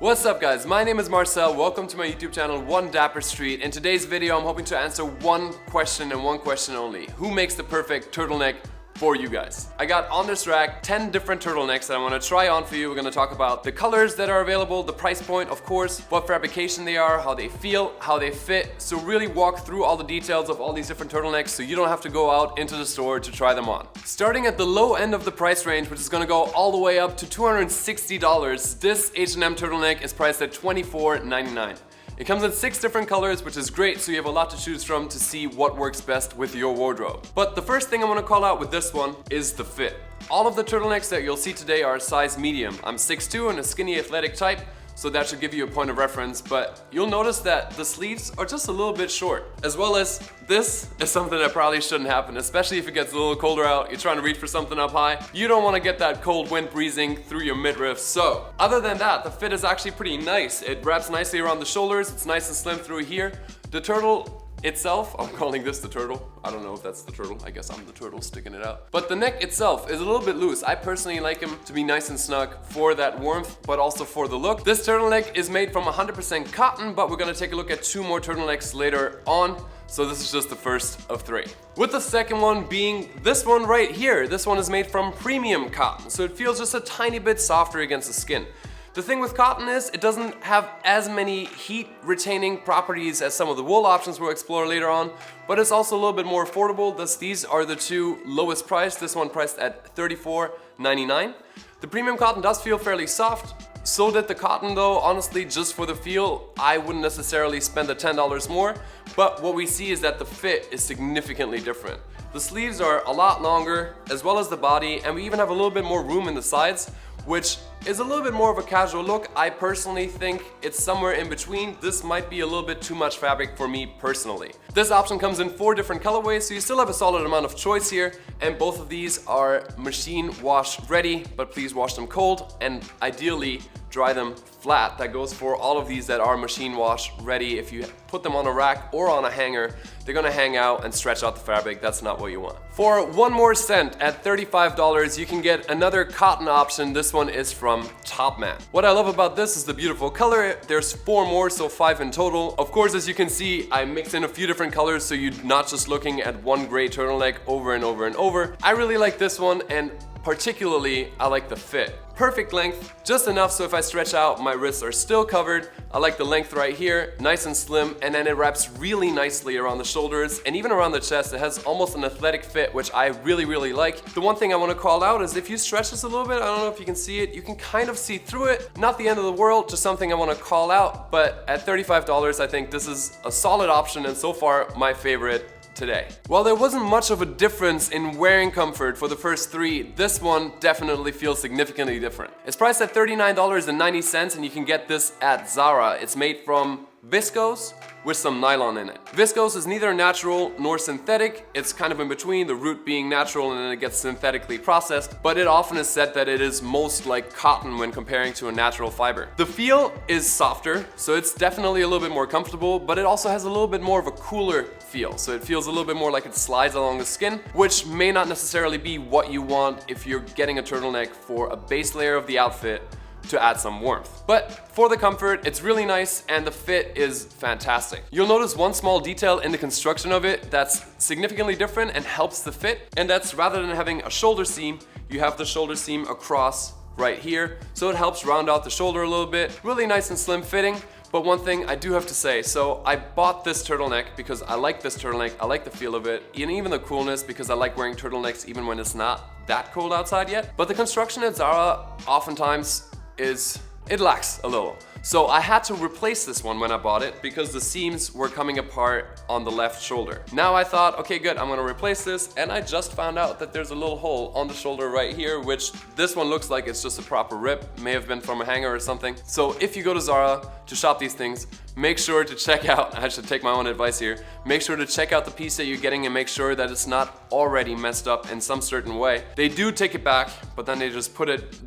What's up guys, my name is Marcel, welcome to my YouTube channel One Dapper Street. In today's video I'm hoping to answer one question and one question only. Who makes the perfect turtleneck for you guys? I got on this rack 10 different turtlenecks that I want to try on for you. We're going to talk about the colors that are available, the price point of course, what fabrication they are, how they feel, how they fit. So really walk through all the details of all these different turtlenecks so you don't have to go out into the store to try them on. Starting at the low end of the price range, which is going to go all the way up to $260, this H&M turtleneck is priced at $24.99. It comes in 6 different colors, which is great, so you have a lot to choose from to see what works best with your wardrobe. But the first thing I want to call out with this one is the fit. All of the turtlenecks that you'll see today are size medium. I'm 6'2" and a skinny athletic type, so that should give you a point of reference, but you'll notice that the sleeves are just a little bit short. As well as this is something that probably shouldn't happen, especially if it gets a little colder out, you're trying to reach for something up high. You don't want to get that cold wind breezing through your midriff. So other than that, the fit is actually pretty nice. It wraps nicely around the shoulders, it's nice and slim through here. The turtle itself, I'm calling this the turtle. I don't know if that's the turtle. I guess I'm the turtle sticking it out. But the neck itself is a little bit loose. I personally like him to be nice and snug for that warmth, but also for the look. This turtleneck is made from 100% cotton, but we're gonna take a look at 2 more turtlenecks later on. So this is just the first of 3. With the second one being this one right here. This one is made from premium cotton, so it feels just a tiny bit softer against the skin. The thing with cotton is it doesn't have as many heat retaining properties as some of the wool options we'll explore later on, but it's also a little bit more affordable. Thus these are the 2 lowest priced, this one priced at $34.99. The premium cotton does feel fairly soft, so did the cotton though. Honestly, just for the feel, I wouldn't necessarily spend the $10 more, but what we see is that the fit is significantly different. The sleeves are a lot longer, as well as the body, and we even have a little bit more room in the sides, which is a little bit more of a casual look. I personally think it's somewhere in between. This might be a little bit too much fabric for me personally. This option comes in 4 different colorways, so you still have a solid amount of choice here, and both of these are machine wash ready, but please wash them cold and ideally dry them flat. That goes for all of these that are machine wash ready. If you put them on a rack or on a hanger, they're gonna hang out and stretch out the fabric. That's not what you want. For 1 more cent at $35, you can get another cotton option. This one is from Topman. What I love about this is the beautiful color. There's 4 more, so 5 in total. Of course, as you can see, I mixed in a few different colors, so you're not just looking at one gray turtleneck over and over and over. I really like this one, and particularly, I like the fit. Perfect length, just enough so if I stretch out, my wrists are still covered. I like the length right here, nice and slim, and then it wraps really nicely around the shoulders and even around the chest. It has almost an athletic fit, which I really like. The one thing I want to call out is if you stretch this a little bit, I don't know if you can see it, you can kind of see through it. Not the end of the world, just something I want to call out, but at $35, I think this is a solid option and so far my favorite today. While there wasn't much of a difference in wearing comfort for the first 3, this one definitely feels significantly different. It's priced at $39.90 and you can get this at Zara. It's made from Viscose with some nylon in it. Viscose is neither natural nor synthetic. It's kind of in between, the root being natural and then it gets synthetically processed, but it often is said that it is most like cotton when comparing to a natural fiber. The feel is softer, so it's definitely a little bit more comfortable, but it also has a little bit more of a cooler feel. So it feels a little bit more like it slides along the skin, which may not necessarily be what you want if you're getting a turtleneck for a base layer of the outfit to add some warmth. But for the comfort, it's really nice and the fit is fantastic. You'll notice one small detail in the construction of it that's significantly different and helps the fit, and that's rather than having a shoulder seam, you have the shoulder seam across right here, so it helps round out the shoulder a little bit. Really nice and slim fitting. But one thing I do have to say, so I bought this turtleneck because I like this turtleneck, I like the feel of it, and even the coolness because I like wearing turtlenecks even when it's not that cold outside yet. But the construction at Zara oftentimes it lacks a little. So I had to replace this one when I bought it because the seams were coming apart on the left shoulder. Now I thought, okay good, I'm gonna replace this, and I just found out that there's a little hole on the shoulder right here, which this one looks like it's just a proper rip, may have been from a hanger or something. So if you go to Zara to shop these things, make sure to check out, I should take my own advice here, make sure to check out the piece that you're getting and make sure that it's not already messed up in some certain way. They do take it back, but then they just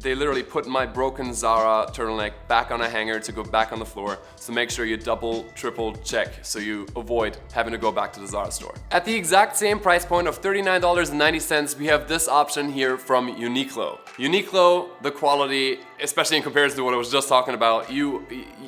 they literally put my broken Zara turtleneck back on a hanger to go back on the floor. So make sure you double, triple check so you avoid having to go back to the Zara store. At the exact same price point of $39.90, we have this option here from Uniqlo. Uniqlo, the quality, especially in comparison to what I was just talking about,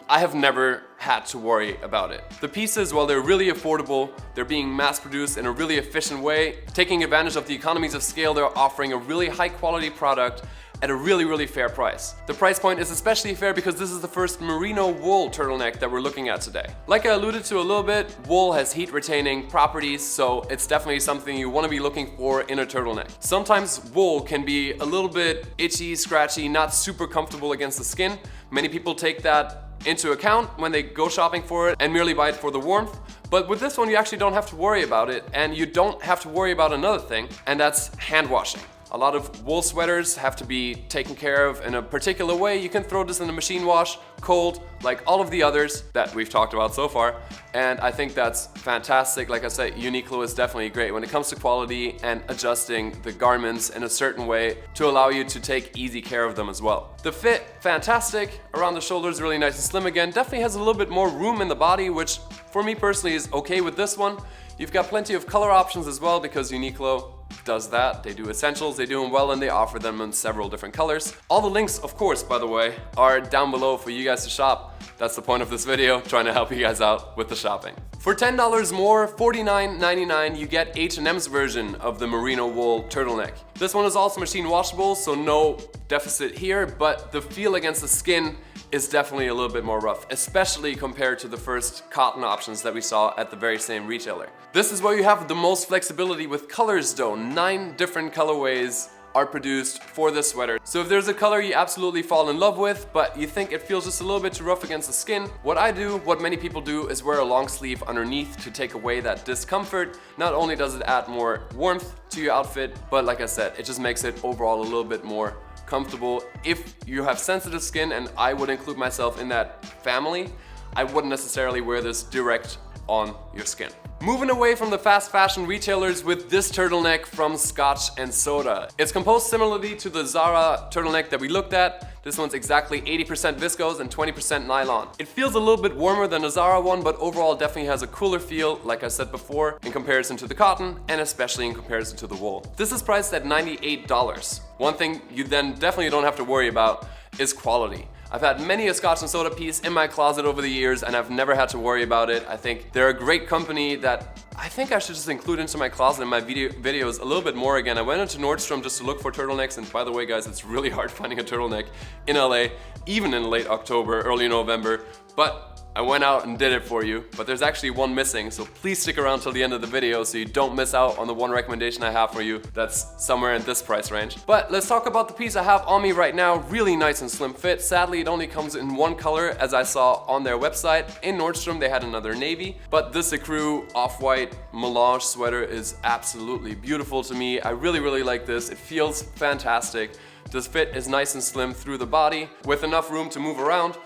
I have never had to worry about it. The pieces, while they're really affordable, they're being mass produced in a really efficient way. Taking advantage of the economies of scale, they're offering a really high quality product at a really fair price. The price point is especially fair because this is the first merino wool turtleneck that we're looking at today. Like I alluded to a little bit, wool has heat retaining properties, so it's definitely something you want to be looking for in a turtleneck. Sometimes wool can be a little bit itchy, scratchy, not super comfortable against the skin. Many people take that into account when they go shopping for it and merely buy it for the warmth. But with this one, you actually don't have to worry about it, and you don't have to worry about another thing, and that's hand washing. A lot of wool sweaters have to be taken care of in a particular way. You can throw this in a machine wash, cold, like all of the others that we've talked about so far. And I think that's fantastic. Like I said, Uniqlo is definitely great when it comes to quality and adjusting the garments in a certain way to allow you to take easy care of them as well. The fit, fantastic. Around the shoulders, really nice and slim again. Definitely has a little bit more room in the body, which for me personally is okay with this one. You've got plenty of color options as well because Uniqlo does that. They do essentials, they do them well, and they offer them in several different colors. All the links, of course, by the way, are down below for you guys to shop. That's the point of this video, trying to help you guys out with the shopping. For $10 more, $49.99, you get H&M's version of the merino wool turtleneck. This one is also machine washable, so no deficit here, but the feel against the skin is definitely a little bit more rough, especially compared to the first cotton options that we saw at the very same retailer. This is where you have the most flexibility with colors though. 9 different colorways are produced for this sweater. So if there's a color you absolutely fall in love with, but you think it feels just a little bit too rough against the skin, what I do, what many people do, is wear a long sleeve underneath to take away that discomfort. Not only does it add more warmth to your outfit, but like I said, it just makes it overall a little bit more comfortable. If you have sensitive skin, and I would include myself in that family, I wouldn't necessarily wear this direct on your skin. Moving away from the fast fashion retailers with this turtleneck from Scotch Soda. It's composed similarly to the Zara turtleneck that we looked at. This one's exactly 80% viscose and 20% nylon. It feels a little bit warmer than the Zara one, but overall definitely has a cooler feel, like I said before, in comparison to the cotton and especially in comparison to the wool. This is priced at $98. One thing you then definitely don't have to worry about is quality. I've had many a Scotch Soda piece in my closet over the years and I've never had to worry about it. I think they're a great company that I think I should just include into my closet in my videos a little bit more again. I went into Nordstrom just to look for turtlenecks, and by the way guys, it's really hard finding a turtleneck in LA, even in late October, early November, but I went out and did it for you, but there's actually one missing, so please stick around till the end of the video so you don't miss out on the one recommendation I have for you that's somewhere in this price range. But let's talk about the piece I have on me right now. Really nice and slim fit. Sadly, it only comes in one color, as I saw on their website. In Nordstrom, they had another navy, but this ecru off-white melange sweater is absolutely beautiful to me. I really like this. It feels fantastic. This fit is nice and slim through the body with enough room to move around,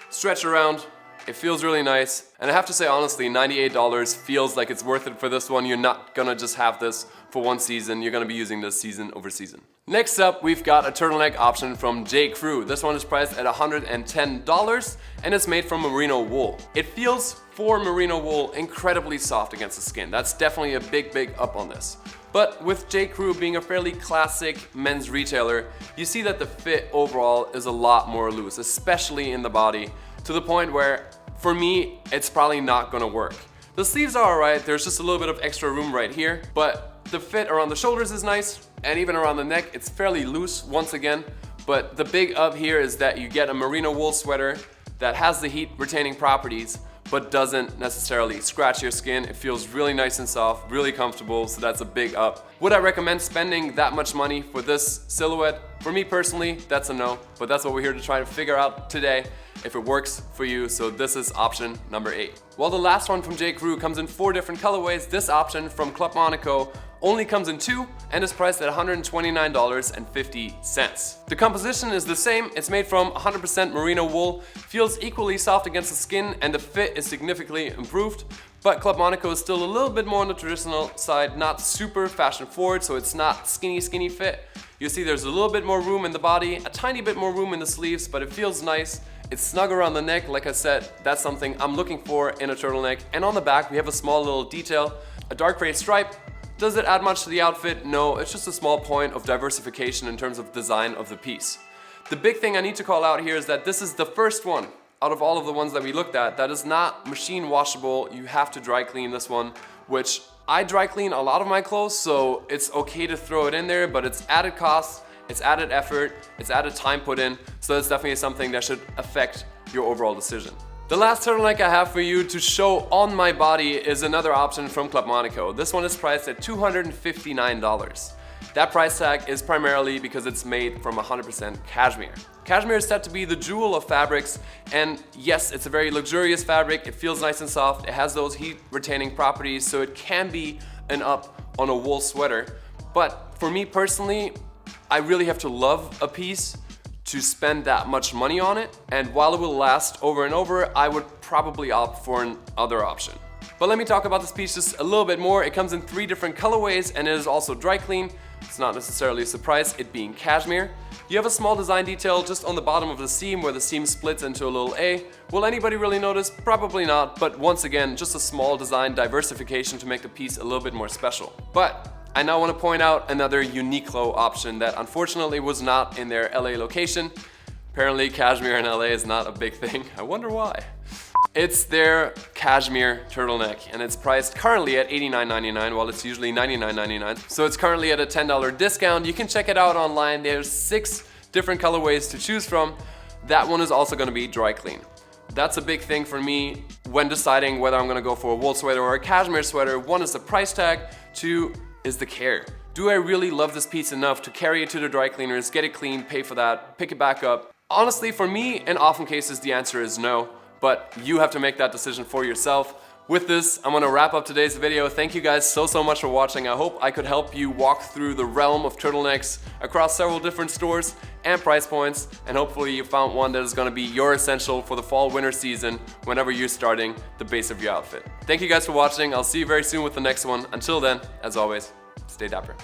stretch around. It feels really nice, and I have to say honestly, $98 feels like it's worth it for this one. You're not gonna just have this for one season, you're gonna be using this season over season. Next up, we've got a turtleneck option from J. Crew. This one is priced at $110 and it's made from merino wool. It feels, for merino wool, incredibly soft against the skin. That's definitely a big up on this. But with J. Crew being a fairly classic men's retailer, you see that the fit overall is a lot more loose, especially in the body, to the point where, for me, it's probably not gonna work. The sleeves are alright, there's just a little bit of extra room right here, but the fit around the shoulders is nice, and even around the neck, it's fairly loose once again. But the big up here is that you get a merino wool sweater that has the heat retaining properties, but doesn't necessarily scratch your skin. It feels really nice and soft, really comfortable, so that's a big up. Would I recommend spending that much money for this silhouette? For me personally, that's a no, but that's what we're here to try to figure out today, if it works for you. So this is option number 8. While the last one from J. Crew comes in 4 different colorways, this option from Club Monaco only comes in 2 and is priced at $129.50. The composition is the same. It's made from 100% merino wool, feels equally soft against the skin, and the fit is significantly improved. But Club Monaco is still a little bit more on the traditional side, not super fashion forward, so it's not skinny fit. You see there's a little bit more room in the body, a tiny bit more room in the sleeves, but it feels nice. It's snug around the neck. Like I said, that's something I'm looking for in a turtleneck. And on the back, we have a small little detail, a dark gray stripe. Does it add much to the outfit? No, it's just a small point of diversification in terms of design of the piece. The big thing I need to call out here is that this is the first one out of all of the ones that we looked at that is not machine washable. You have to dry clean this one, which I dry clean a lot of my clothes, so it's okay to throw it in there, but it's added cost, it's added effort, it's added time put in, so that's definitely something that should affect your overall decision. The last turtleneck I have for you to show on my body is another option from Club Monaco. This one is priced at $259. That price tag is primarily because it's made from 100% cashmere. Cashmere is said to be the jewel of fabrics, and yes, it's a very luxurious fabric. It feels nice and soft. It has those heat retaining properties, so it can be an up on a wool sweater. But for me personally, I really have to love a piece to spend that much money on it, and while it will last over and over, I would probably opt for another option. But let me talk about this piece just a little bit more. It comes in 3 different colorways and it is also dry clean. It's not necessarily a surprise, it being cashmere. You have a small design detail just on the bottom of the seam where the seam splits into a little A. Will anybody really notice? Probably not, but once again, just a small design diversification to make the piece a little bit more special. But I now want to point out another Uniqlo option that unfortunately was not in their LA location. Apparently cashmere in LA is not a big thing. I wonder why. It's their cashmere turtleneck and it's priced currently at $89.99 while it's usually $99.99. So it's currently at a $10 discount. You can check it out online. There's 6 different colorways to choose from. That one is also going to be dry clean. That's a big thing for me when deciding whether I'm going to go for a wool sweater or a cashmere sweater. 1 is the price tag, 2 is the care. Do I really love this piece enough to carry it to the dry cleaners, get it clean, pay for that, pick it back up? Honestly, for me, in often cases, the answer is no, but you have to make that decision for yourself. With this, I'm gonna wrap up today's video. Thank you guys so much for watching. I hope I could help you walk through the realm of turtlenecks across several different stores and price points, and hopefully you found one that is gonna be your essential for the fall-winter season whenever you're starting the base of your outfit. Thank you guys for watching. I'll see you very soon with the next one. Until then, as always, stay dapper.